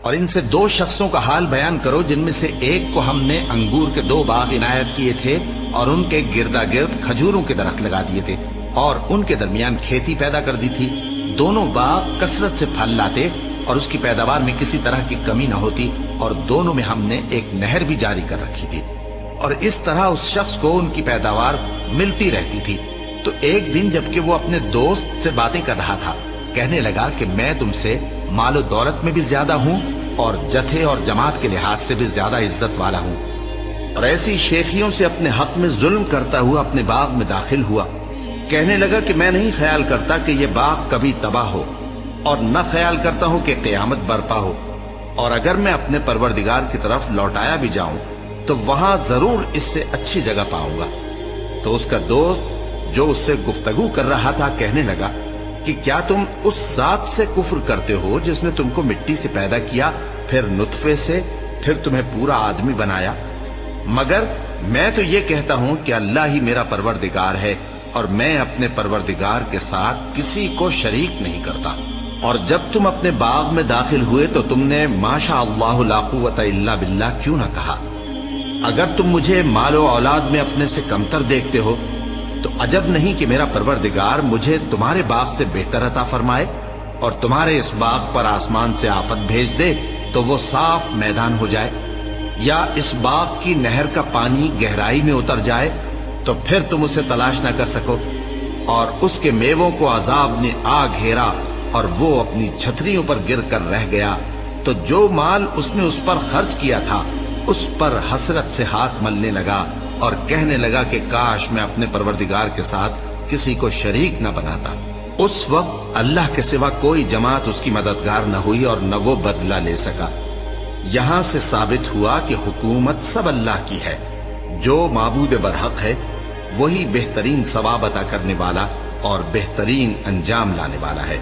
اور ان سے 2 شخصوں کا حال بیان کرو جن میں سے ایک کو ہم نے انگور کے 2 باغ عنایت کیے تھے اور ان کے گردا گرد کھجوروں کے درخت لگا دیے تھے اور ان کے درمیان کھیتی پیدا کر دی تھی. دونوں باغ کثرت سے پھل لاتے اور اس کی پیداوار میں کسی طرح کی کمی نہ ہوتی اور دونوں میں ہم نے ایک نہر بھی جاری کر رکھی تھی اور اس طرح اس شخص کو ان کی پیداوار ملتی رہتی تھی. تو ایک دن جبکہ وہ اپنے دوست سے باتیں کر رہا تھا کہنے لگا کہ میں تم سے مال و دولت میں بھی زیادہ ہوں اور جتھے اور جماعت کے لحاظ سے بھی زیادہ عزت والا ہوں، اور ایسی شیخیوں سے اپنے حق میں ظلم کرتا ہوا اپنے باغ میں داخل ہوا. کہنے لگا کہ میں نہیں خیال کرتا کہ یہ باغ کبھی تباہ ہو اور نہ خیال کرتا ہوں کہ قیامت برپا ہو، اور اگر میں اپنے پروردگار کی طرف لوٹایا بھی جاؤں تو وہاں ضرور اس سے اچھی جگہ پاؤں گا. تو اس کا دوست جو اس سے گفتگو کر رہا تھا کہنے لگا کہ کیا تم اس ذات سے کفر کرتے ہو جس نے تم کو مٹی سے پیدا کیا، پھر نطفے سے، پھر تمہیں پورا آدمی بنایا؟ مگر میں تو یہ کہتا ہوں کہ اللہ ہی میرا پروردگار ہے اور میں اپنے پروردگار کے ساتھ کسی کو شریک نہیں کرتا. اور جب تم اپنے باغ میں داخل ہوئے تو تم نے ما شاء اللہ لا قوت الا باللہ کیوں نہ کہا؟ اگر تم مجھے مال و اولاد میں اپنے سے کمتر دیکھتے ہو تو عجب نہیں کہ میرا پروردگار مجھے تمہارے باغ سے بہتر عطا فرمائے اور تمہارے اس باغ پر آسمان سے آفت بھیج دے تو وہ صاف میدان ہو جائے، یا اس باغ کی نہر کا پانی گہرائی میں اتر جائے تو پھر تم اسے تلاش نہ کر سکو، اور اس کے میووں کو عذاب نے آ گھیرا اور وہ اپنی چھتریوں پر گر کر رہ گیا، تو جو مال اس نے اس پر خرچ کیا تھا اس پر حسرت سے ہاتھ ملنے لگا اور کہنے لگا کہ کاش میں اپنے پروردگار کے ساتھ کسی کو شریک نہ بناتا. اس وقت اللہ کے سوا کوئی جماعت اس کی مددگار نہ ہوئی اور نہ وہ بدلہ لے سکا. یہاں سے ثابت ہوا کہ حکومت سب اللہ کی ہے، جو معبود برحق ہے وہی بہترین ثواب عطا کرنے والا اور بہترین انجام لانے والا ہے.